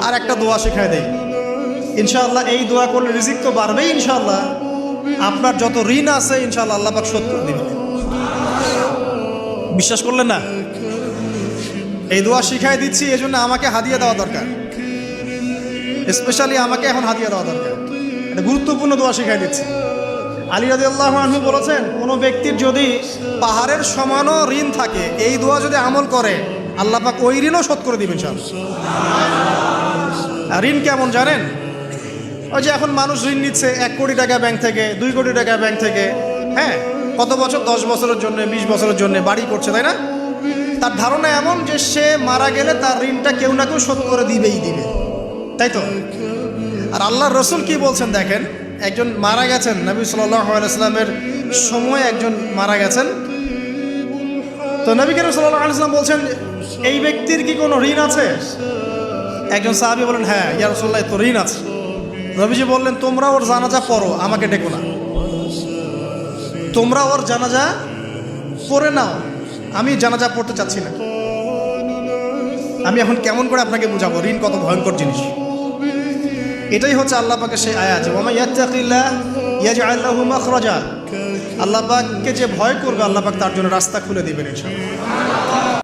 আর একটা দোয়া শেখায় দেই ইনশাআল্লাহ। এই দোয়া করলে রিজিক তো বাড়বেই ইনশাআল্লাহ, আপনার যত ঋণ আছে ইনশাআল্লাহ আল্লাহ পাক শোধ করে দিবেন। বিশ্বাস করলেন না? এই দোয়া শিখাই দিচ্ছি, এই জন্য আমাকে হাদিয়া দেওয়া দরকার, স্পেশালি আমাকে এখন হাদিয়া দেওয়া দরকার। এটা গুরুত্বপূর্ণ দোয়া শিখাই দিচ্ছি। আলী রাদিয়াল্লাহু আনহু বলেছেন, কোনো ব্যক্তির যদি পাহাড়ের সমানও ঋণ থাকে, এই দোয়া যদি আমল করে আল্লাহ পাক ওই ঋণও শোধ করে দিবেন ইনশাআল্লাহ। ঋণ কেমন জানেন? ওই যে এখন মানুষ ঋণ নিচ্ছে 1 কোটি টাকা ব্যাংক থেকে, 2 কোটি টাকা ব্যাংক থেকে, হ্যাঁ, কত বছর, 10 বছরের জন্য, 20 বছরের জন্য বাড়ি করছে, তাই না? তার ধারণা এমন যে সে মারা গেলে তার ঋণটা কেউ না কেউ শোধ করে দিবেই দিবে, তাই তো? আর আল্লাহর রসুল কি বলছেন দেখেন, একজন মারা গেছেন, নবী সাল্লাল্লাহু আলাইহি ওয়াসাল্লামের সময় একজন মারা গেছেন। তো নবী করিম সাল্লাল্লাহু আলাইহি ওয়াসাল্লাম বলছেন, এই ব্যক্তির কি কোনো ঋণ আছে? একজন সাহাবী বলেন, হ্যাঁ ইয়া রাসূলুল্লাহ, তো ঋণ আছে। নবীজি বললেন, তোমরা ওর জানাজা পড়ো, আমাকে ডেকো না। তোমরা ওর জানাজা পড়ে নাও, আমি জানাজা পড়তে চাচ্ছি না। আমি এখন কেমন করে আপনাকে বুঝাবো ঋণ কত ভয়ঙ্কর জিনিস? এটাই হচ্ছে আল্লাহ পাকের সেই আয়াত, ওয়া মান ইয়াত্তাকিল্লাহ ইয়াজআল লাহু মাখরাজা। আল্লাহ পাককে যে ভয় করবে আল্লাহ পাক তার জন্য রাস্তা খুলে দিবেন ইনশাআল্লাহ।